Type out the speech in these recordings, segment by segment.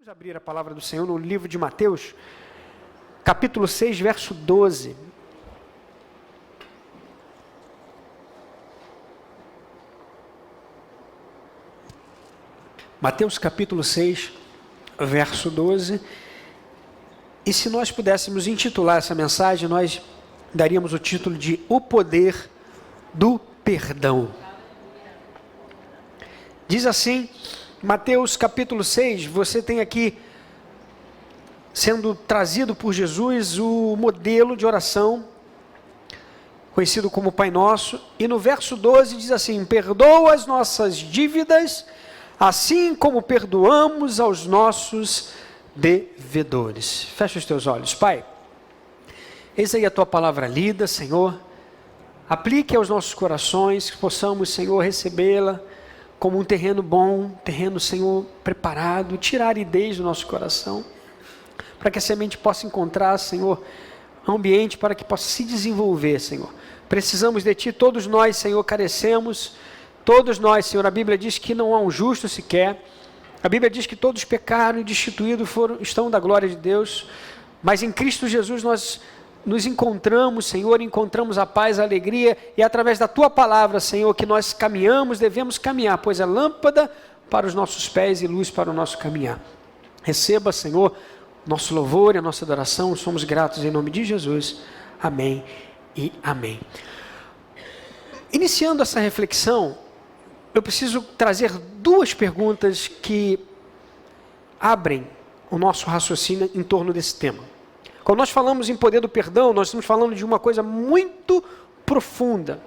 Vamos abrir a palavra do Senhor no livro de Mateus, capítulo 6, verso 12. Mateus capítulo 6, verso 12. E se nós pudéssemos intitular essa mensagem, nós daríamos o título de O Poder do Perdão. Diz assim, Mateus capítulo 6, você tem aqui sendo trazido por Jesus o modelo de oração, conhecido como Pai Nosso, e no verso 12 diz assim: perdoa as nossas dívidas, assim como perdoamos aos nossos devedores. Fecha os teus olhos. Pai, eis aí a tua palavra lida, Senhor, aplique aos nossos corações, que possamos, Senhor, recebê-la como um terreno bom, terreno, Senhor, preparado, tirar a aridez do nosso coração, para que a semente possa encontrar, Senhor, ambiente para que possa se desenvolver, Senhor. Precisamos de Ti, todos nós, Senhor, carecemos, todos nós, Senhor, a Bíblia diz que não há um justo sequer, a Bíblia diz que todos pecaram e destituídos estão da glória de Deus, mas em Cristo Jesus nós nos encontramos, Senhor, encontramos a paz, a alegria, e através da Tua palavra, Senhor, que nós caminhamos, devemos caminhar, pois é lâmpada para os nossos pés e luz para o nosso caminhar. Receba, Senhor, nosso louvor e a nossa adoração, somos gratos em nome de Jesus. Amém e amém. Iniciando essa reflexão, eu preciso trazer duas perguntas que abrem o nosso raciocínio em torno desse tema. Quando nós falamos em poder do perdão, nós estamos falando de uma coisa muito profunda,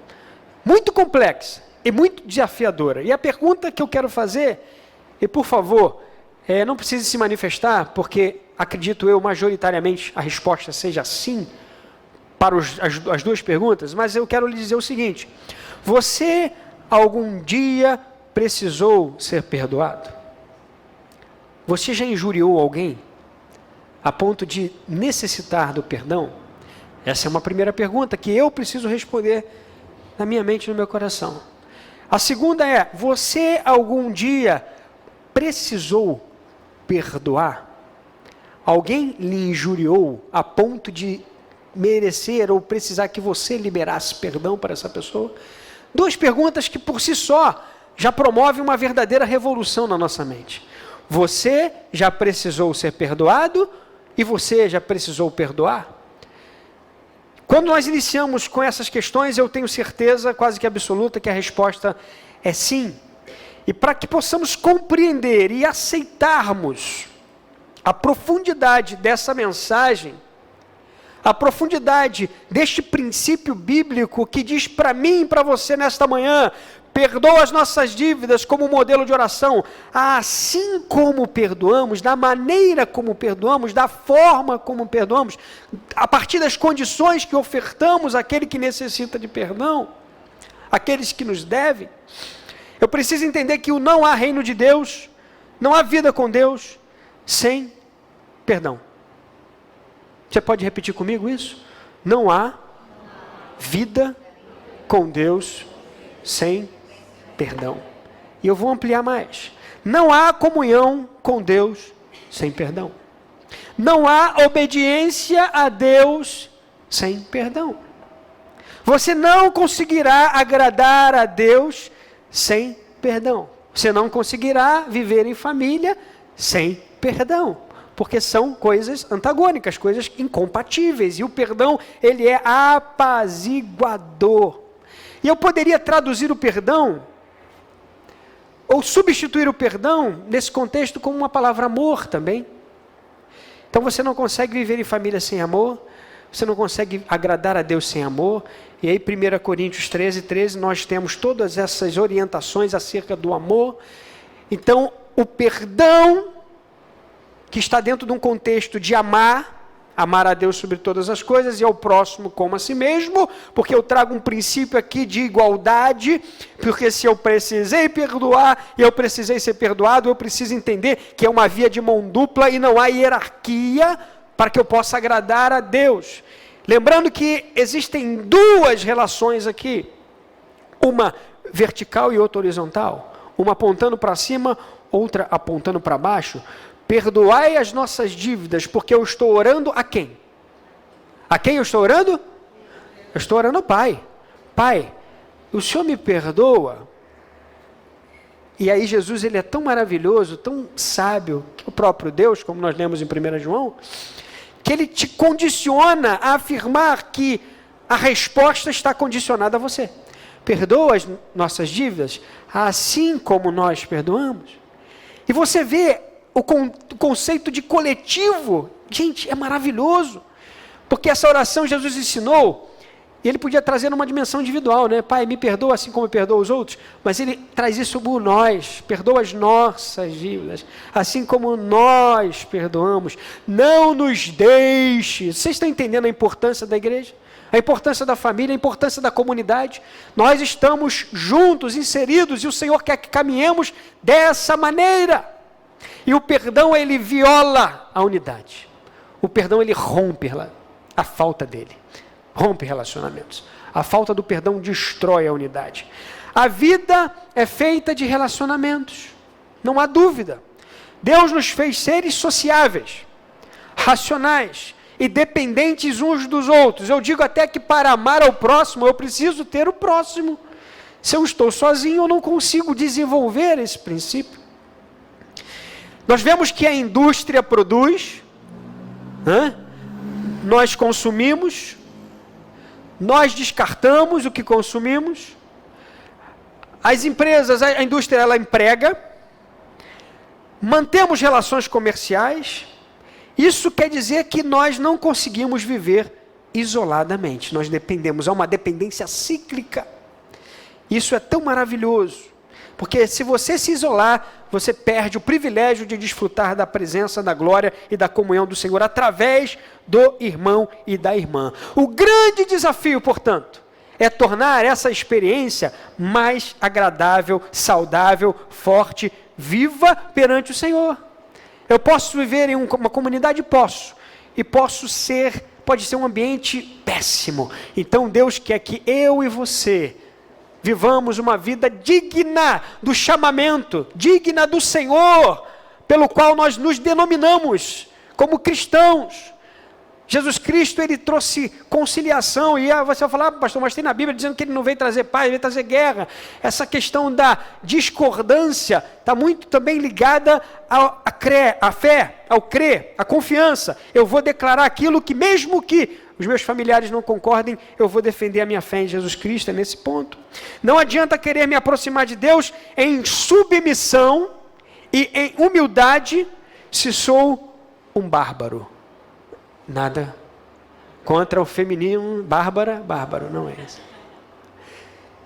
muito complexa e muito desafiadora. E a pergunta que eu quero fazer, e por favor, não precise se manifestar, porque acredito eu, majoritariamente, a resposta seja sim para as duas perguntas, mas eu quero lhe dizer o seguinte: você algum dia precisou ser perdoado? Você já injuriou alguém a ponto de necessitar do perdão? Essa é uma primeira pergunta que eu preciso responder na minha mente e no meu coração. A segunda é: você algum dia precisou perdoar? Alguém lhe injuriou a ponto de merecer ou precisar que você liberasse perdão para essa pessoa? Duas perguntas que por si só já promovem uma verdadeira revolução na nossa mente. Você já precisou ser perdoado? E você já precisou perdoar? Quando nós iniciamos com essas questões, eu tenho certeza quase que absoluta que a resposta é sim. E para que possamos compreender e aceitarmos a profundidade dessa mensagem, a profundidade deste princípio bíblico que diz para mim e para você nesta manhã: perdoa as nossas dívidas como modelo de oração, assim como perdoamos, da maneira como perdoamos, da forma como perdoamos, a partir das condições que ofertamos àquele que necessita de perdão, aqueles que nos devem. Eu preciso entender que não há reino de Deus, não há vida com Deus sem perdão. Você pode repetir comigo isso? Não há vida com Deus sem perdão. E eu vou ampliar mais. Não há comunhão com Deus sem perdão. Não há obediência a Deus sem perdão. Você não conseguirá agradar a Deus sem perdão. Você não conseguirá viver em família sem perdão, porque são coisas antagônicas, coisas incompatíveis, e o perdão, ele é apaziguador. E eu poderia traduzir o perdão, ou substituir o perdão, nesse contexto, como uma palavra amor também. Então você não consegue viver em família sem amor, você não consegue agradar a Deus sem amor. E aí 1 Coríntios 13, nós temos todas essas orientações acerca do amor. Então o perdão, que está dentro de um contexto de amar a Deus sobre todas as coisas e ao próximo como a si mesmo, porque eu trago um princípio aqui de igualdade, porque se eu precisei perdoar e eu precisei ser perdoado, eu preciso entender que é uma via de mão dupla e não há hierarquia para que eu possa agradar a Deus. Lembrando que existem duas relações aqui, uma vertical e outra horizontal, uma apontando para cima, outra apontando para baixo, perdoai as nossas dívidas, porque eu estou orando a quem? A quem eu estou orando? Eu estou orando ao Pai. Pai, o Senhor me perdoa? E aí Jesus, ele é tão maravilhoso, tão sábio, que o próprio Deus, como nós lemos em 1 João, que ele te condiciona a afirmar que a resposta está condicionada a você. Perdoa as nossas dívidas, assim como nós perdoamos. E você vê o conceito de coletivo, gente, é maravilhoso. Porque essa oração Jesus ensinou, e ele podia trazer numa dimensão individual, né? Pai, me perdoa assim como eu perdoo os outros, mas ele traz isso por nós, perdoa as nossas dívidas, assim como nós perdoamos. Não nos deixe. Vocês estão entendendo a importância da igreja? A importância da família, a importância da comunidade. Nós estamos juntos, inseridos, e o Senhor quer que caminhemos dessa maneira. E o perdão, ele viola a unidade. O perdão, ele rompe a falta dele. Rompe relacionamentos. A falta do perdão destrói a unidade. A vida é feita de relacionamentos. Não há dúvida. Deus nos fez seres sociáveis, racionais e dependentes uns dos outros. Eu digo até que para amar ao próximo, eu preciso ter o próximo. Se eu estou sozinho, eu não consigo desenvolver esse princípio. Nós vemos que a indústria produz, nós consumimos, nós descartamos o que consumimos, as empresas, a indústria, ela emprega, mantemos relações comerciais. Isso quer dizer que nós não conseguimos viver isoladamente, nós dependemos, há uma dependência cíclica. Isso é tão maravilhoso, porque se você se isolar, você perde o privilégio de desfrutar da presença, da glória e da comunhão do Senhor através do irmão e da irmã. O grande desafio, portanto, é tornar essa experiência mais agradável, saudável, forte, viva perante o Senhor. Eu posso viver em uma comunidade? Posso. E pode ser um ambiente péssimo. Então Deus quer que eu e você vivamos uma vida digna do chamamento, digna do Senhor, pelo qual nós nos denominamos como cristãos. Jesus Cristo, ele trouxe conciliação, e você vai falar, pastor, mas tem na Bíblia dizendo que ele não veio trazer paz, ele veio trazer guerra. Essa questão da discordância está muito também ligada à fé, ao crer, à confiança. Eu vou declarar aquilo que, mesmo que os meus familiares não concordem, eu vou defender a minha fé em Jesus Cristo, é nesse ponto. Não adianta querer me aproximar de Deus em submissão e em humildade, se sou um bárbaro. Nada contra o feminino, bárbaro, não é isso.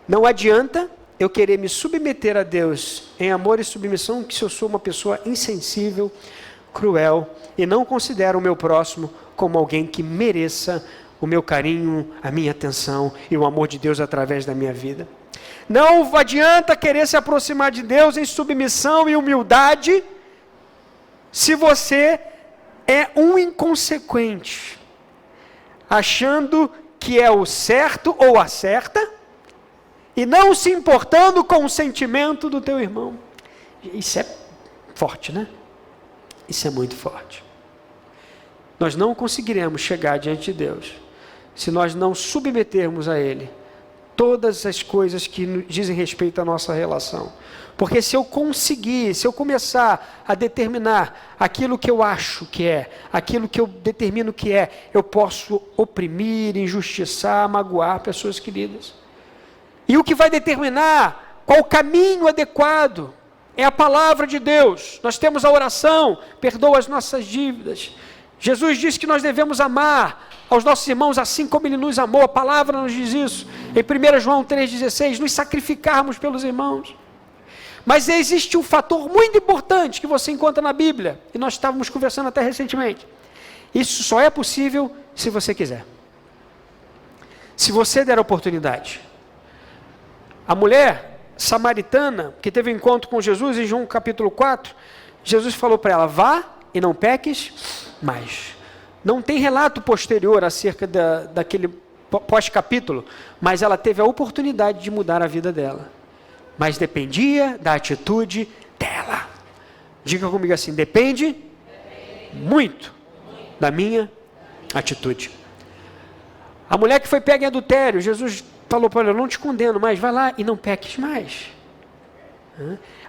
Não adianta eu querer me submeter a Deus em amor e submissão, que se eu sou uma pessoa insensível, cruel, e não considero o meu próximo como alguém que mereça o meu carinho, a minha atenção e o amor de Deus através da minha vida. Não adianta querer se aproximar de Deus em submissão e humildade, se você é um inconsequente, achando que é o certo ou a certa, e não se importando com o sentimento do teu irmão. Isso é forte, né? Isso é muito forte. Nós não conseguiremos chegar diante de Deus, se nós não submetermos a Ele todas as coisas que dizem respeito à nossa relação. Porque se eu começar a determinar aquilo que eu acho que é, aquilo que eu determino que é, eu posso oprimir, injustiçar, magoar pessoas queridas. E o que vai determinar qual o caminho adequado é a palavra de Deus. Nós temos a oração, perdoa as nossas dívidas. Jesus disse que nós devemos amar aos nossos irmãos assim como Ele nos amou. A palavra nos diz isso. Em 1 João 3,16, nos sacrificarmos pelos irmãos. Mas existe um fator muito importante que você encontra na Bíblia, e nós estávamos conversando até recentemente. Isso só é possível se você quiser. Se você der a oportunidade. A mulher samaritana, que teve um encontro com Jesus em João capítulo 4, Jesus falou para ela, vá e não peques mais. Não tem relato posterior acerca daquele pós-capítulo, mas ela teve a oportunidade de mudar a vida dela. Mas dependia da atitude dela. Diga comigo assim, depende muito da minha atitude. A mulher que foi pega em adultério, Jesus falou para ela, eu não te condeno mais, vai lá e não peques mais.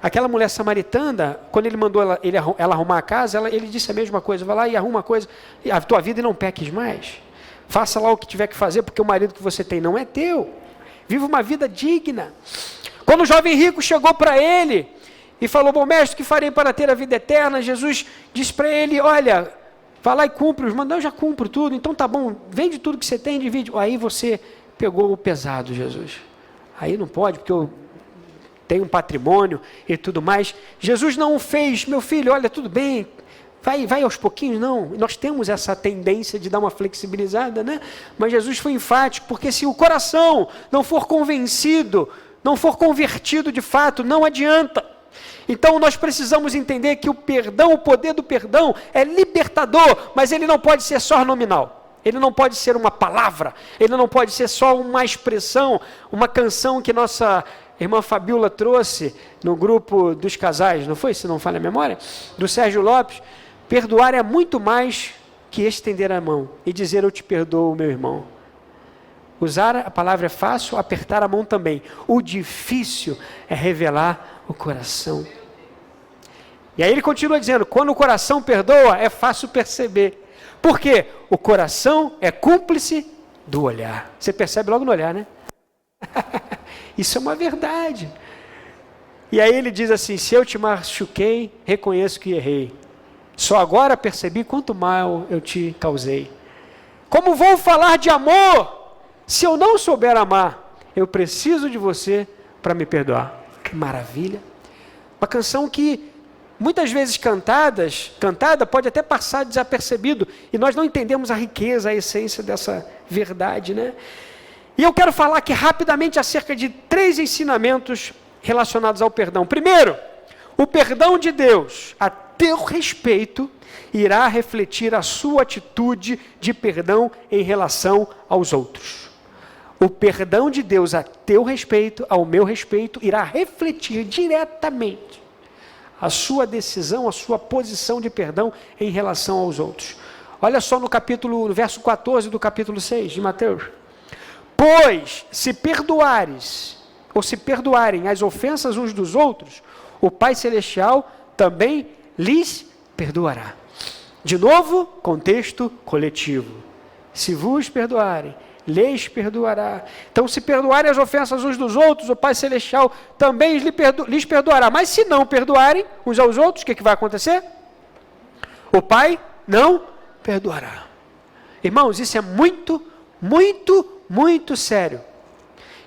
Aquela mulher samaritana, quando ele mandou ela arrumar a casa, ele disse a mesma coisa, vai lá e arruma a coisa, a tua vida e não peques mais. Faça lá o que tiver que fazer, porque o marido que você tem não é teu. Viva uma vida digna. Quando o jovem rico chegou para ele e falou, bom mestre, o que farei para ter a vida eterna? Jesus disse para ele, olha, vai lá e cumpre os mandamentos. Eu já cumpro tudo, então tá bom, vende tudo que você tem, divide. Aí você pegou o pesado, Jesus. Aí não pode, porque eu tenho um patrimônio e tudo mais. Jesus não fez, meu filho, olha, tudo bem, vai aos pouquinhos, não. Nós temos essa tendência de dar uma flexibilizada, né? Mas Jesus foi enfático, porque se o coração não for convencido, não for convertido de fato, não adianta. Então nós precisamos entender que o perdão, o poder do perdão é libertador, mas ele não pode ser só nominal. Ele não pode ser uma palavra, ele não pode ser só uma expressão, uma canção que nossa irmã Fabiola trouxe no grupo dos casais, não foi? Se não falha a memória, do Sérgio Lopes. Perdoar é muito mais que estender a mão e dizer eu te perdoo, meu irmão. Usar a palavra é fácil, apertar a mão também. O difícil é revelar o coração. E aí ele continua dizendo, quando o coração perdoa, é fácil perceber. Por quê? O coração é cúmplice do olhar. Você percebe logo no olhar, né? Isso é uma verdade. E aí ele diz assim, se eu te machuquei, reconheço que errei. Só agora percebi quanto mal eu te causei. Como vou falar de amor se eu não souber amar? Eu preciso de você para me perdoar. Que maravilha. Uma canção que muitas vezes cantada pode até passar desapercebido e nós não entendemos a riqueza, a essência dessa verdade, né? E eu quero falar aqui rapidamente acerca de 3 ensinamentos relacionados ao perdão. Primeiro, o perdão de Deus a teu respeito irá refletir a sua atitude de perdão em relação aos outros. O perdão de Deus a teu respeito, ao meu respeito, irá refletir diretamente a sua decisão, a sua posição de perdão em relação aos outros. Olha só no verso 14 do capítulo 6 de Mateus. Pois, se perdoares, ou se perdoarem as ofensas uns dos outros, o Pai Celestial também lhes perdoará. De novo, contexto coletivo. Se vos perdoarem, lhes perdoará. Então, se perdoarem as ofensas uns dos outros, o Pai Celestial também lhes perdoará. Mas se não perdoarem uns aos outros, o que vai acontecer? O Pai não perdoará. Irmãos, isso é muito, muito, muito sério.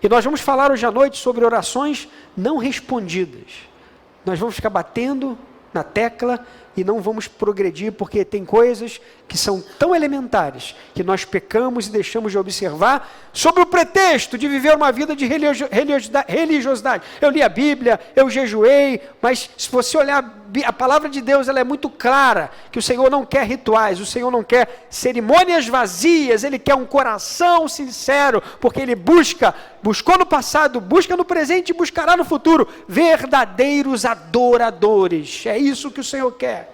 E nós vamos falar hoje à noite sobre orações não respondidas. Nós vamos ficar batendo na tecla e não vamos progredir, porque tem coisas que são tão elementares, que nós pecamos e deixamos de observar, sob o pretexto de viver uma vida de religiosidade. Eu li a Bíblia, eu jejuei, mas se você olhar a palavra de Deus, ela é muito clara, que o Senhor não quer rituais, o Senhor não quer cerimônias vazias, Ele quer um coração sincero, porque Ele buscou no passado, busca no presente e buscará no futuro, verdadeiros adoradores. É isso que o Senhor quer.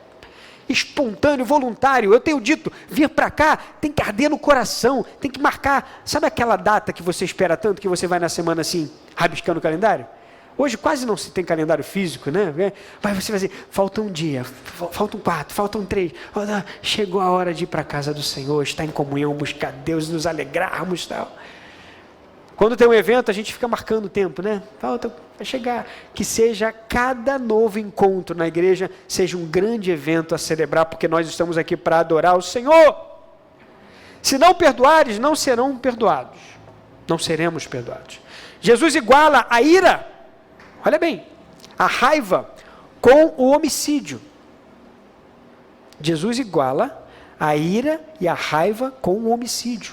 Espontâneo, voluntário. Eu tenho dito, vir para cá tem que arder no coração, tem que marcar. Sabe aquela data que você espera tanto, que você vai na semana assim, rabiscando o calendário? Hoje quase não se tem calendário físico, né? Mas você vai dizer, falta um dia, faltam 4, faltam 3. Chegou a hora de ir para a casa do Senhor, estar em comunhão, buscar Deus, nos alegrarmos e tal. Quando tem um evento, a gente fica marcando o tempo, né? Falta, vai chegar. Que seja cada novo encontro na igreja, seja um grande evento a celebrar, porque nós estamos aqui para adorar o Senhor. Se não perdoares, não serão perdoados. Não seremos perdoados. Jesus iguala a ira, olha bem, a raiva com o homicídio. Jesus iguala a ira e a raiva com o homicídio.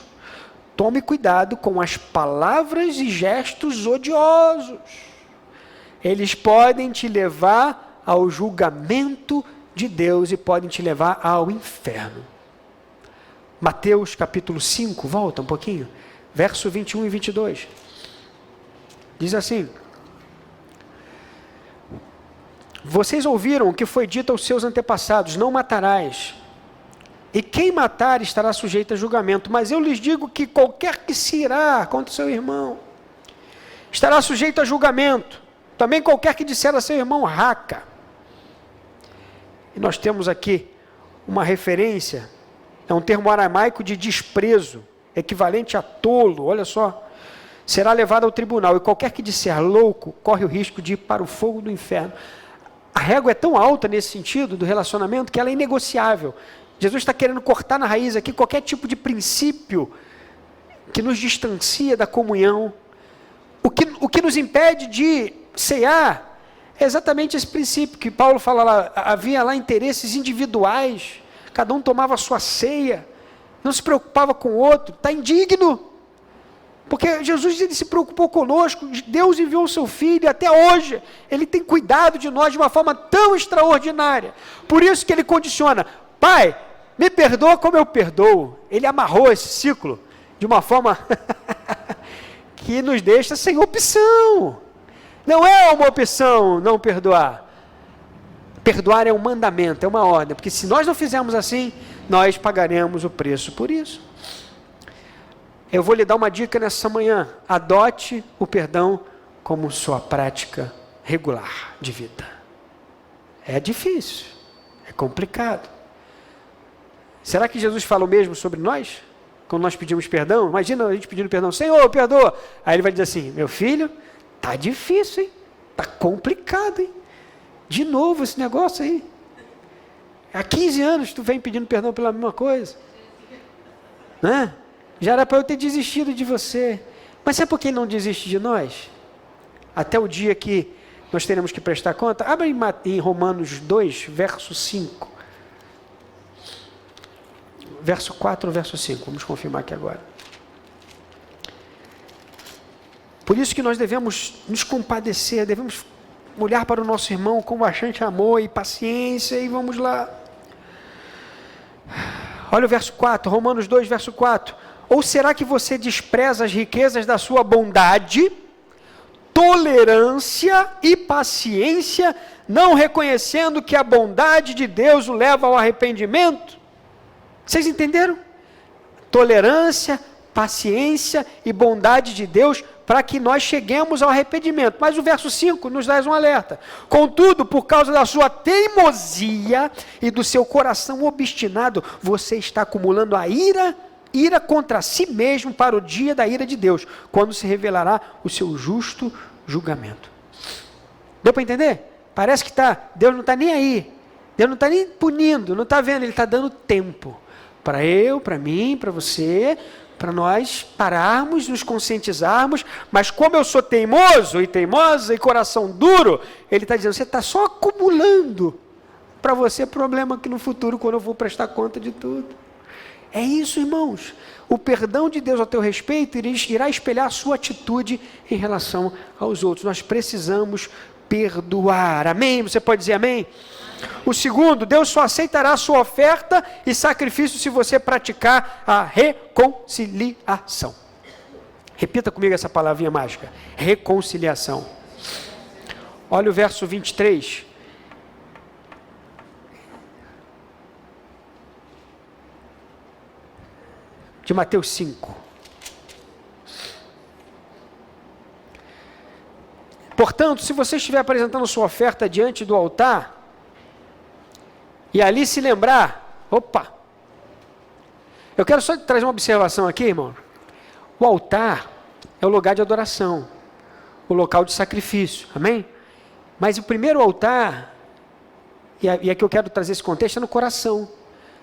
Tome cuidado com as palavras e gestos odiosos. Eles podem te levar ao julgamento de Deus e podem te levar ao inferno. Mateus capítulo 5, volta um pouquinho, verso 21 e 22. Diz assim: vocês ouviram o que foi dito aos seus antepassados, não matarás. E quem matar estará sujeito a julgamento. Mas eu lhes digo que qualquer que se irá contra o seu irmão estará sujeito a julgamento. Também qualquer que disser a seu irmão raca. E nós temos aqui uma referência, é um termo aramaico de desprezo, equivalente a tolo, olha só. Será levado ao tribunal, e qualquer que disser louco, corre o risco de ir para o fogo do inferno. A régua é tão alta nesse sentido do relacionamento que ela é inegociável. Jesus está querendo cortar na raiz aqui qualquer tipo de princípio que nos distancia da comunhão. O que nos impede de cear é exatamente esse princípio que Paulo fala lá. Havia lá interesses individuais, cada um tomava a sua ceia, não se preocupava com o outro, está indigno. Porque Jesus ele se preocupou conosco, Deus enviou o seu Filho, e até hoje Ele tem cuidado de nós de uma forma tão extraordinária. Por isso que Ele condiciona, Pai, me perdoa como eu perdoo. Ele amarrou esse ciclo de uma forma que nos deixa sem opção. Não é uma opção não perdoar. Perdoar é um mandamento, é uma ordem, porque se nós não fizermos assim, nós pagaremos o preço por isso. Eu vou lhe dar uma dica nessa manhã. Adote o perdão como sua prática regular de vida. É difícil, é complicado. Será que Jesus falou mesmo sobre nós? Quando nós pedimos perdão? Imagina a gente pedindo perdão, Senhor, perdoa. Aí Ele vai dizer assim, meu filho, tá difícil, hein? Tá complicado, hein? De novo esse negócio aí. Há 15 anos tu vem pedindo perdão pela mesma coisa. Né? Já era para eu ter desistido de você. Mas sabe por que Ele não desiste de nós? Até o dia que nós teremos que prestar conta. Abre em Romanos 2, verso 5. Verso 4 ou verso 5. Vamos confirmar aqui agora. Por isso que nós devemos nos compadecer, devemos olhar para o nosso irmão com bastante amor e paciência, e vamos lá. Olha o verso 4, Romanos 2, verso 4. Ou será que você despreza as riquezas da sua bondade, tolerância e paciência, não reconhecendo que a bondade de Deus o leva ao arrependimento? Vocês entenderam? Tolerância, paciência e bondade de Deus para que nós cheguemos ao arrependimento. Mas o verso 5 nos dá um alerta. Contudo, por causa da sua teimosia e do seu coração obstinado, você está acumulando a ira contra si mesmo para o dia da ira de Deus, quando se revelará o seu justo julgamento. Deu para entender? Parece que Deus não está nem aí. Deus não está nem punindo, não está vendo, Ele está dando tempo. Para eu, para mim, para você, para nós pararmos, nos conscientizarmos, mas como eu sou teimoso e teimosa e coração duro, Ele está dizendo, você está só acumulando para você problema que no futuro, quando eu vou prestar conta de tudo. É isso, irmãos. O perdão de Deus ao teu respeito irá espelhar a sua atitude em relação aos outros. Nós precisamos perdoar. Amém? Você pode dizer amém? O segundo, Deus só aceitará a sua oferta e sacrifício se você praticar a reconciliação. Repita comigo essa palavrinha mágica. Reconciliação. Olha o verso 23. De Mateus 5. Portanto, se você estiver apresentando sua oferta diante do altar, e ali se lembrar, eu quero só trazer uma observação aqui, irmão. O altar é o lugar de adoração, o local de sacrifício, amém? Mas o primeiro altar, e aqui eu quero trazer esse contexto, é no coração.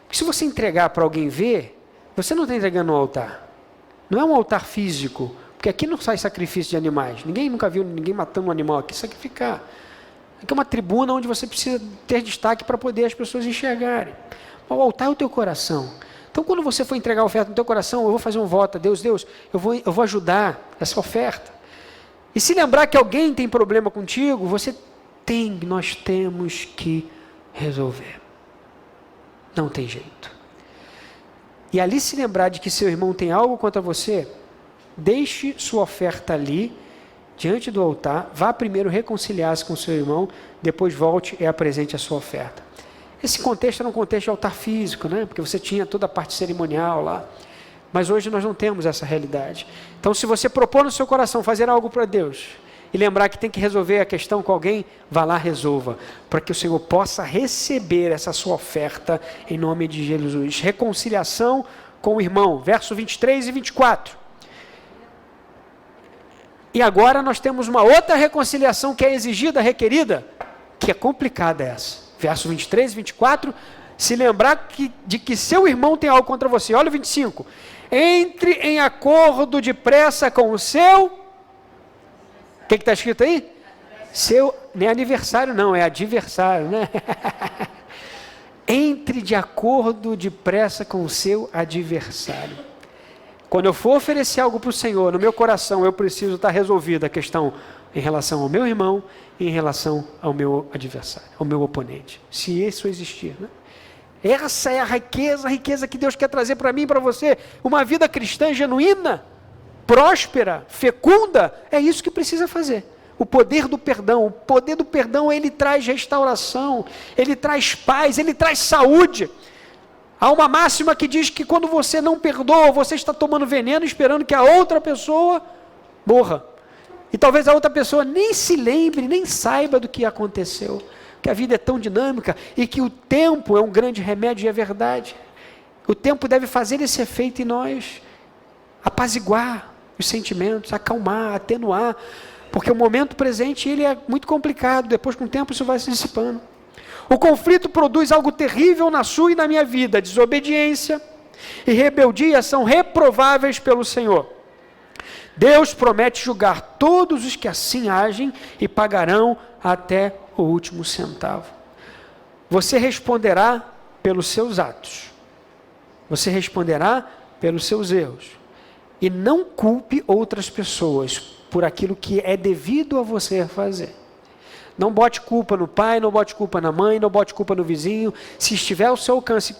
Porque se você entregar para alguém ver, você não está entregando no altar. Não é um altar físico, porque aqui não sai sacrifício de animais. Ninguém nunca viu ninguém matando um animal aqui, sacrificar. Aqui é uma tribuna onde você precisa ter destaque para poder as pessoas enxergarem. O altar é o teu coração. Então, quando você for entregar a oferta no teu coração, eu vou fazer um voto a Deus, eu vou ajudar essa oferta. E se lembrar que alguém tem problema contigo, nós temos que resolver. Não tem jeito. E ali se lembrar de que seu irmão tem algo contra você, deixe sua oferta ali, diante do altar, vá primeiro reconciliar-se com seu irmão, depois volte e apresente a sua oferta. Esse contexto era um contexto de altar físico, né? Porque você tinha toda a parte cerimonial lá. Mas hoje nós não temos essa realidade. Então, se você propor no seu coração fazer algo para Deus, e lembrar que tem que resolver a questão com alguém, vá lá, resolva, para que o Senhor possa receber essa sua oferta em nome de Jesus. Reconciliação com o irmão, verso 23 e 24. E agora nós temos uma outra reconciliação que é exigida, requerida, que é complicada essa. Verso 23 e 24, se lembrar de que seu irmão tem algo contra você. Olha o 25. Entre em acordo depressa com o seu... O que está escrito aí? Seu, não é aniversário não, é adversário, né? Entre de acordo depressa com o seu adversário. Quando eu for oferecer algo para o Senhor, no meu coração, eu preciso estar resolvida a questão em relação ao meu irmão e em relação ao meu adversário, ao meu oponente. Se isso existir, né? Essa é a riqueza que Deus quer trazer para mim e para você. Uma vida cristã genuína, próspera, fecunda, é isso que precisa fazer. O poder do perdão, ele traz restauração, ele traz paz, ele traz saúde. Há uma máxima que diz que quando você não perdoa, você está tomando veneno esperando que a outra pessoa morra. E talvez a outra pessoa nem se lembre, nem saiba do que aconteceu. Que a vida é tão dinâmica e que o tempo é um grande remédio, e é verdade. O tempo deve fazer esse efeito em nós, apaziguar os sentimentos, acalmar, atenuar, porque o momento presente ele é muito complicado, depois com o tempo isso vai se dissipando. O conflito produz algo terrível na sua e na minha vida. Desobediência e rebeldia são reprováveis pelo Senhor. Deus promete julgar todos os que assim agem e pagarão até o último centavo. Você responderá pelos seus atos. Você responderá pelos seus erros. E não culpe outras pessoas por aquilo que é devido a você fazer. Não bote culpa no pai, não bote culpa na mãe, não bote culpa no vizinho. Se estiver ao seu alcance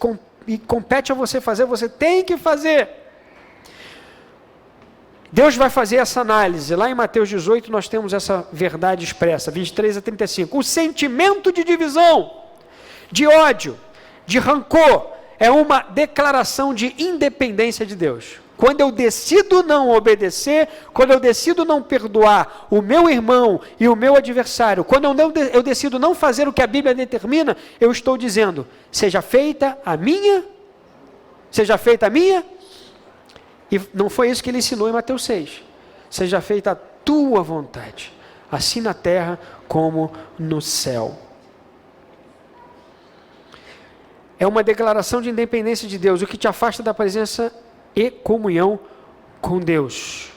e compete a você fazer, você tem que fazer. Deus vai fazer essa análise. Lá em Mateus 18 nós temos essa verdade expressa, 23 a 35. O sentimento de divisão, de ódio, de rancor, é uma declaração de independência de Deus. Quando eu decido não obedecer, quando eu decido não perdoar o meu irmão e o meu adversário, quando eu decido não fazer o que a Bíblia determina, eu estou dizendo, seja feita a minha, e não foi isso que ele ensinou em Mateus 6, seja feita a tua vontade, assim na terra como no céu. É uma declaração de independência de Deus, o que te afasta da presença e comunhão com Deus.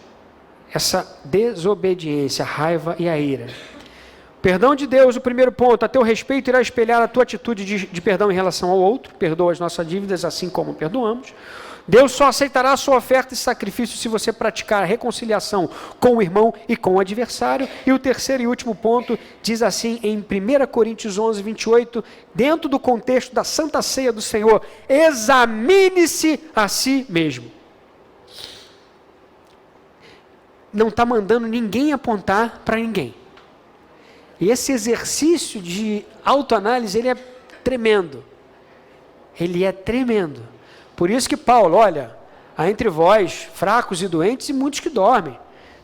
Essa desobediência, a raiva e a ira. Perdão de Deus, o primeiro ponto, a teu respeito irá espelhar a tua atitude de perdão em relação ao outro. Perdoa as nossas dívidas assim como perdoamos. Deus só aceitará a sua oferta e sacrifício se você praticar a reconciliação com o irmão e com o adversário. E o terceiro e último ponto diz assim em 1 Coríntios 11, 28, dentro do contexto da Santa Ceia do Senhor, examine-se a si mesmo. Não está mandando ninguém apontar para ninguém. E esse exercício de autoanálise, ele é tremendo. Ele é tremendo. Por isso que Paulo, olha, há entre vós fracos e doentes e muitos que dormem.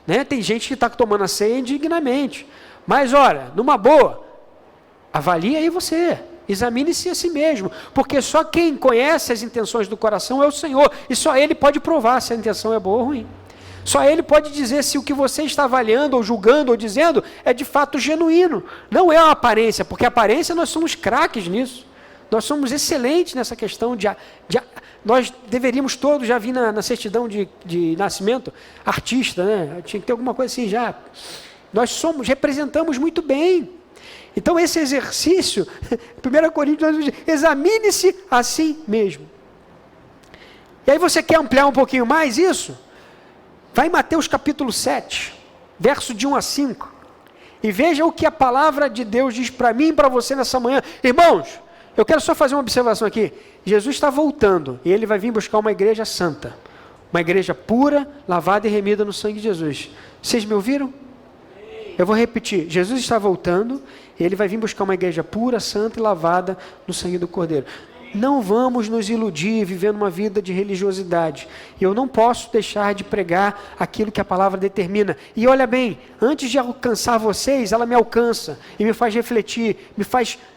Né? Tem gente que está tomando a ceia indignamente. Mas olha, numa boa, avalie aí você. Examine-se a si mesmo. Porque só quem conhece as intenções do coração é o Senhor. E só Ele pode provar se a intenção é boa ou ruim. Só Ele pode dizer se o que você está avaliando, ou julgando, ou dizendo, é de fato genuíno. Não é uma aparência, porque a aparência nós somos craques nisso. Nós somos excelentes nessa questão nós deveríamos todos já vir na certidão de nascimento artista, né? Tinha que ter alguma coisa assim já. Nós representamos muito bem. Então esse exercício, 1 Coríntios, examine-se a si mesmo. E aí você quer ampliar um pouquinho mais isso? Vai em Mateus capítulo 7, verso de 1 a 5, e veja o que a palavra de Deus diz para mim e para você nessa manhã. Irmãos, eu quero só fazer uma observação aqui. Jesus está voltando e Ele vai vir buscar uma igreja santa. Uma igreja pura, lavada e remida no sangue de Jesus. Vocês me ouviram? Eu vou repetir. Jesus está voltando e Ele vai vir buscar uma igreja pura, santa e lavada no sangue do Cordeiro. Não vamos nos iludir vivendo uma vida de religiosidade. Eu não posso deixar de pregar aquilo que a palavra determina. E olha bem, antes de alcançar vocês, ela me alcança e me faz refletir,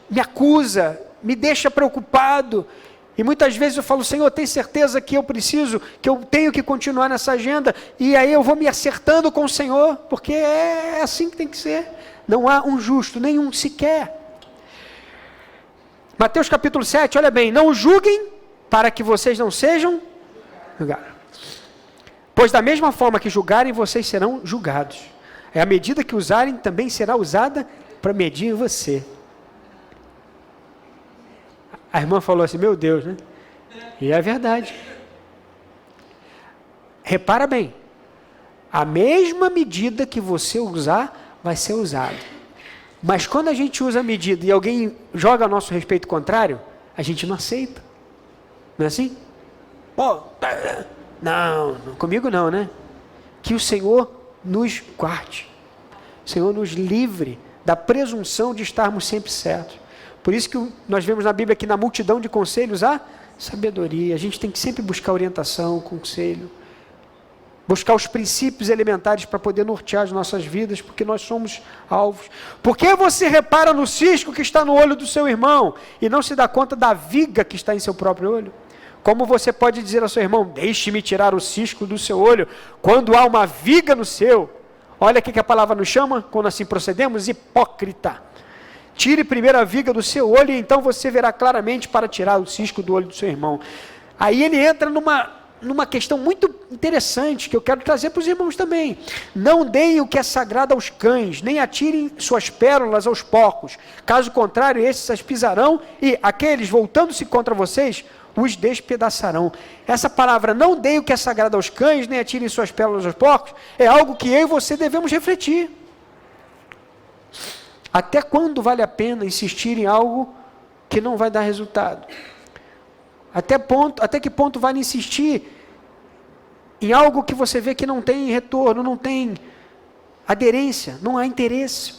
me acusa, me deixa preocupado. E muitas vezes eu falo, Senhor, tem certeza que eu tenho que continuar nessa agenda? E aí eu vou me acertando com o Senhor, porque é assim que tem que ser. Não há um justo, nenhum sequer. Mateus capítulo 7, olha bem, não julguem para que vocês não sejam julgados. Pois da mesma forma que julgarem, vocês serão julgados. A medida que usarem também será usada para medir você. A irmã falou assim, meu Deus, né? E é verdade. Repara bem, a mesma medida que você usar, vai ser usada. Mas quando a gente usa a medida e alguém joga a nosso respeito contrário, a gente não aceita. Não é assim? Pô, não, comigo não, né? Que o Senhor nos guarde. O Senhor nos livre da presunção de estarmos sempre certos. Por isso que nós vemos na Bíblia que na multidão de conselhos há sabedoria. A gente tem que sempre buscar orientação, conselho. Buscar os princípios elementares para poder nortear as nossas vidas, porque nós somos alvos. Por que você repara no cisco que está no olho do seu irmão e não se dá conta da viga que está em seu próprio olho? Como você pode dizer ao seu irmão, deixe-me tirar o cisco do seu olho, quando há uma viga no seu? Olha o que a palavra nos chama, quando assim procedemos, hipócrita. Tire primeiro a viga do seu olho e então você verá claramente para tirar o cisco do olho do seu irmão. Aí ele entra numa questão muito interessante, que eu quero trazer para os irmãos também. Não deem o que é sagrado aos cães, nem atirem suas pérolas aos porcos. Caso contrário, esses as pisarão e aqueles, voltando-se contra vocês, os despedaçarão. Essa palavra, não deem o que é sagrado aos cães, nem atirem suas pérolas aos porcos, é algo que eu e você devemos refletir. Até quando vale a pena insistir em algo que não vai dar resultado? Até que ponto vale insistir em algo que você vê que não tem retorno, não tem aderência, não há interesse?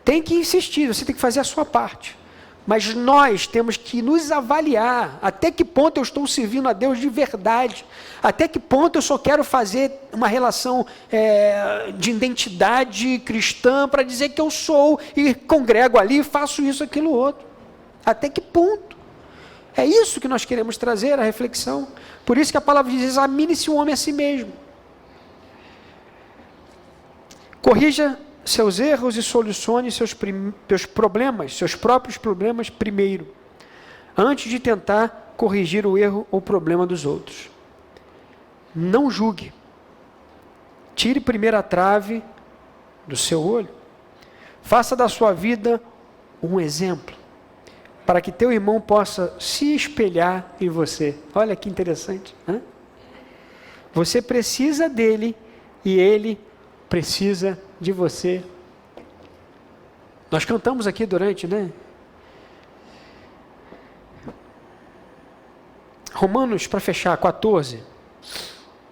Tem que insistir, você tem que fazer a sua parte. Mas nós temos que nos avaliar, até que ponto eu estou servindo a Deus de verdade, até que ponto eu só quero fazer uma relação de identidade cristã para dizer que eu sou, e congrego ali, faço isso, aquilo, outro. Até que ponto? É isso que nós queremos trazer, a reflexão. Por isso que a palavra diz, examine-se o homem a si mesmo. Corrija seus erros e solucione seus problemas, seus próprios problemas primeiro, antes de tentar corrigir o erro ou problema dos outros. Não julgue. Tire primeiro a trave do seu olho. Faça da sua vida um exemplo, para que teu irmão possa se espelhar em você. Olha que interessante, né? Você precisa dele e ele precisa de você. Nós cantamos aqui durante, né? Romanos, para fechar, 14,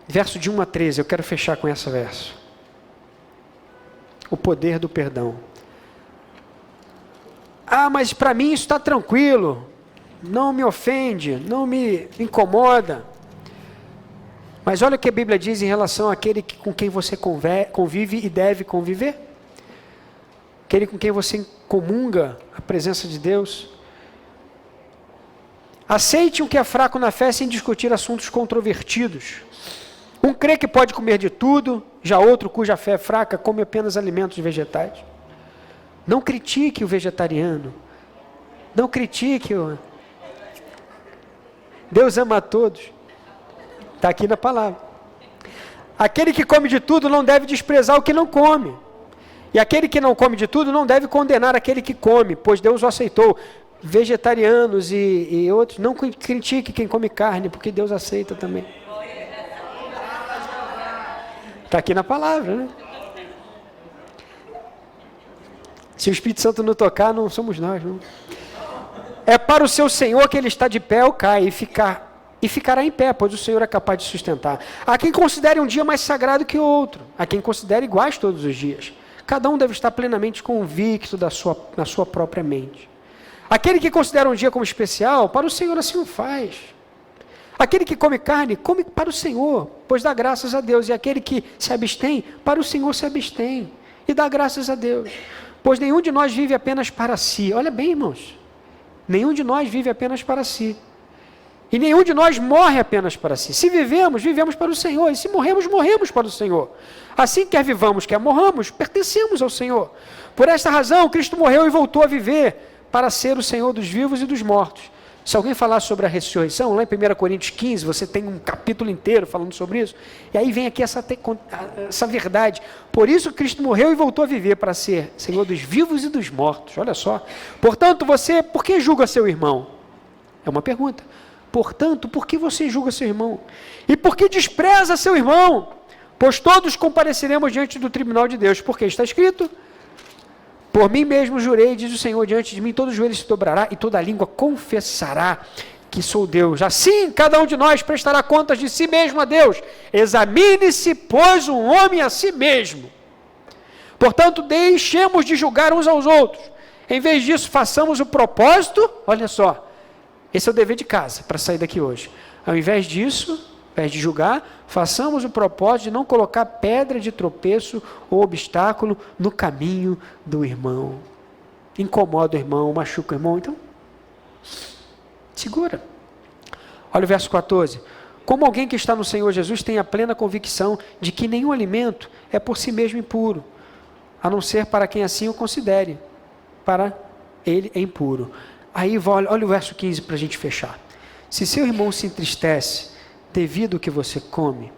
verso de 1 a 13, eu quero fechar com esse verso. O poder do perdão. Ah, mas para mim isso está tranquilo, não me ofende, não me incomoda. Mas olha o que a Bíblia diz em relação àquele com quem você convive e deve conviver. Aquele com quem você comunga a presença de Deus. Aceite o que é fraco na fé sem discutir assuntos controvertidos. Um crê que pode comer de tudo, já outro cuja fé é fraca come apenas alimentos vegetais. Não critique o vegetariano. Não critique o... Deus ama a todos. Está aqui na palavra. Aquele que come de tudo não deve desprezar o que não come. E aquele que não come de tudo não deve condenar aquele que come, pois Deus o aceitou. Vegetarianos e outros, não critique quem come carne, porque Deus aceita também. Está aqui na palavra, né? Se o Espírito Santo não tocar, não somos nós, não. É para o seu Senhor que ele está de pé ou cai, e ficará em pé, pois o Senhor é capaz de sustentar. Há quem considere um dia mais sagrado que outro, há quem considere iguais todos os dias. Cada um deve estar plenamente convicto na sua própria mente. Aquele que considera um dia como especial, para o Senhor assim o faz. Aquele que come carne, come para o Senhor, pois dá graças a Deus. E aquele que se abstém, para o Senhor se abstém e dá graças a Deus. Pois nenhum de nós vive apenas para si. Olha bem, irmãos. Nenhum de nós vive apenas para si. E nenhum de nós morre apenas para si. Se vivemos, vivemos para o Senhor. E se morremos, morremos para o Senhor. Assim, quer vivamos, quer morramos, pertencemos ao Senhor. Por esta razão, Cristo morreu e voltou a viver para ser o Senhor dos vivos e dos mortos. Se alguém falar sobre a ressurreição, lá em 1 Coríntios 15, você tem um capítulo inteiro falando sobre isso. E aí vem aqui essa verdade. Por isso Cristo morreu e voltou a viver para ser Senhor dos vivos e dos mortos. Olha só. Portanto, você, por que julga seu irmão? É uma pergunta. Portanto, por que você julga seu irmão? E por que despreza seu irmão? Pois todos compareceremos diante do tribunal de Deus. Porque está escrito... Por mim mesmo jurei, diz o Senhor, diante de mim todo joelho se dobrará e toda língua confessará que sou Deus. Assim, cada um de nós prestará contas de si mesmo a Deus. Examine-se, pois, um homem a si mesmo. Portanto, deixemos de julgar uns aos outros. Em vez disso, façamos o propósito, olha só, esse é o dever de casa, para sair daqui hoje. Ao invés disso, ao invés de julgar, façamos o propósito de não colocar pedra de tropeço ou obstáculo no caminho do irmão. Incomoda o irmão, machuca o irmão, então segura. Olha o verso 14. Como alguém que está no Senhor Jesus tem a plena convicção de que nenhum alimento é por si mesmo impuro, a não ser para quem assim o considere, para ele é impuro. Aí olha o verso 15 para a gente fechar. Se seu irmão se entristece devido ao que você come,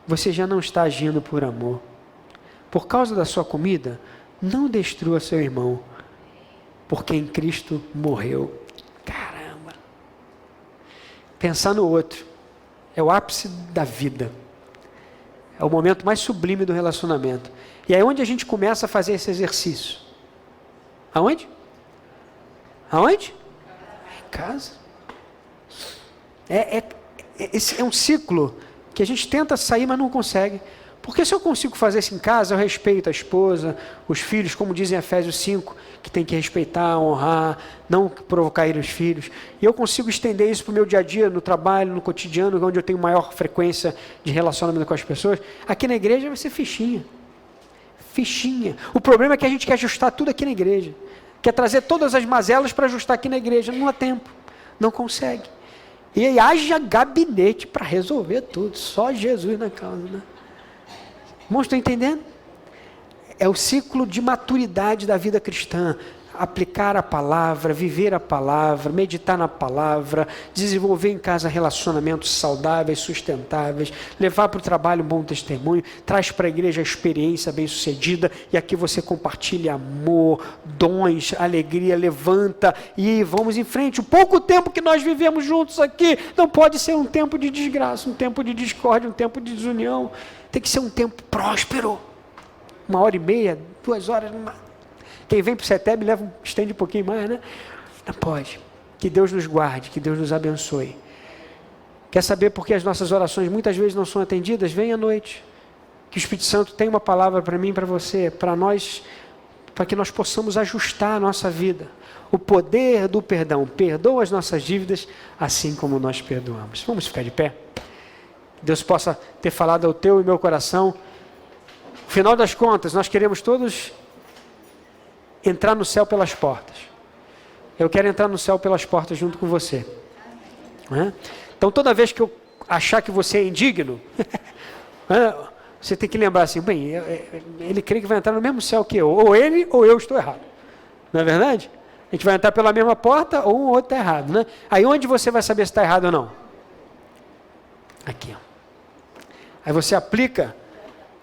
você já não está agindo por amor. Por causa da sua comida, não destrua seu irmão, porque em Cristo morreu. Caramba! Pensar no outro é o ápice da vida. É o momento mais sublime do relacionamento. E é onde a gente começa a fazer esse exercício. Aonde? Aonde? Em casa. Esse é um ciclo que a gente tenta sair, mas não consegue. Porque se eu consigo fazer isso em casa, eu respeito a esposa, os filhos, como dizem em Efésios 5, que tem que respeitar, honrar, não provocar os filhos. E eu consigo estender isso para o meu dia a dia, no trabalho, no cotidiano, onde eu tenho maior frequência de relacionamento com as pessoas. Aqui na igreja vai ser fichinha. Fichinha. O problema é que a gente quer ajustar tudo aqui na igreja. Quer trazer todas as mazelas para ajustar aqui na igreja. Não há tempo. Não consegue. E aí haja gabinete para resolver tudo. Só Jesus na causa, né? Irmãos, estão entendendo? É o ciclo de maturidade da vida cristã. Aplicar a palavra, viver a palavra, meditar na palavra, desenvolver em casa relacionamentos saudáveis, sustentáveis, levar para o trabalho um bom testemunho, traz para a igreja a experiência bem-sucedida, e aqui você compartilha amor, dons, alegria, levanta e vamos em frente. O pouco tempo que nós vivemos juntos aqui não pode ser um tempo de desgraça, um tempo de discórdia, um tempo de desunião. Tem que ser um tempo próspero. 1h30, 2 horas, quem vem para o CETEB estende um pouquinho mais, né? Não pode. Que Deus nos guarde, que Deus nos abençoe. Quer saber por que as nossas orações muitas vezes não são atendidas? Vem à noite. Que o Espírito Santo tem uma palavra para mim e para você, para nós, para que nós possamos ajustar a nossa vida. O poder do perdão. Perdoa as nossas dívidas, assim como nós perdoamos. Vamos ficar de pé? Que Deus possa ter falado ao teu e meu coração. No final das contas, nós queremos todos entrar no céu pelas portas. Eu quero entrar no céu pelas portas junto com você. Então, toda vez que eu achar que você é indigno, você tem que lembrar assim, bem, ele crê que vai entrar no mesmo céu que eu. Ou ele, ou eu estou errado. Não é verdade? A gente vai entrar pela mesma porta, ou um outro está errado, né? Aí onde você vai saber se está errado ou não? Aqui, ó. Aí você aplica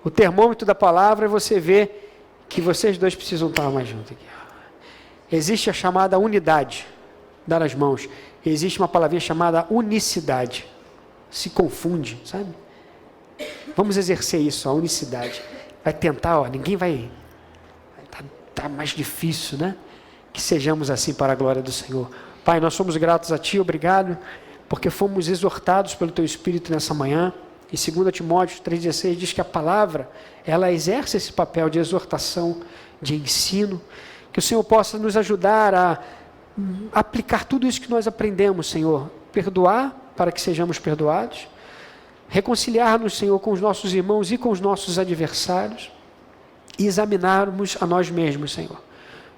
o termômetro da palavra e você vê que vocês dois precisam estar mais juntos aqui. Existe a chamada unidade, dar as mãos. Existe uma palavrinha chamada unicidade. Se confunde, sabe? Vamos exercer isso, a unicidade. Vai tentar, ninguém vai... Tá mais difícil, né? Que sejamos assim para a glória do Senhor. Pai, nós somos gratos a Ti, obrigado, porque fomos exortados pelo Teu Espírito nessa manhã. E 2 Timóteo 3,16 diz que a palavra, ela exerce esse papel de exortação, de ensino. Que o Senhor possa nos ajudar a aplicar tudo isso que nós aprendemos, Senhor. Perdoar para que sejamos perdoados. Reconciliar-nos, Senhor, com os nossos irmãos e com os nossos adversários. E examinarmos a nós mesmos, Senhor.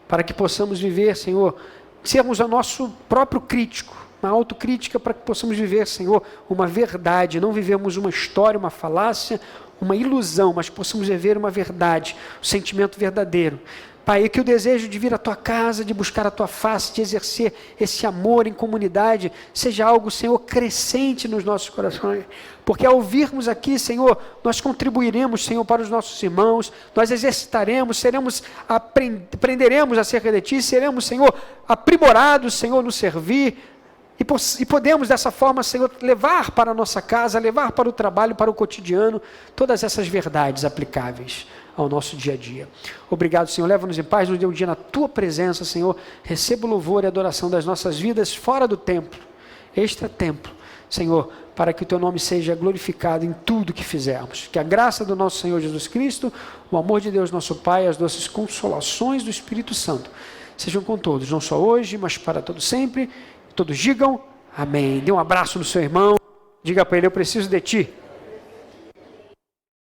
Para que possamos viver, Senhor, sermos o nosso próprio crítico. Uma autocrítica para que possamos viver, Senhor, uma verdade. Não vivemos uma história, uma falácia, uma ilusão, mas que possamos viver uma verdade, um sentimento verdadeiro. Pai, que o desejo de vir à Tua casa, de buscar a Tua face, de exercer esse amor em comunidade, seja algo, Senhor, crescente nos nossos corações. Porque ao virmos aqui, Senhor, nós contribuiremos, Senhor, para os nossos irmãos, nós exercitaremos, aprenderemos acerca de Ti, seremos, Senhor, aprimorados, Senhor, no servir, e podemos dessa forma, Senhor, levar para a nossa casa, levar para o trabalho, para o cotidiano, todas essas verdades aplicáveis ao nosso dia a dia. Obrigado, Senhor, leva-nos em paz, nos dê um dia na Tua presença, Senhor, receba o louvor e a adoração das nossas vidas fora do templo, extra-templo, Senhor, para que o Teu nome seja glorificado em tudo que fizermos. Que a graça do nosso Senhor Jesus Cristo, o amor de Deus nosso Pai, as doces consolações do Espírito Santo, sejam com todos, não só hoje, mas para todo sempre. Todos digam amém. Dê um abraço no seu irmão, diga para ele, eu preciso de ti.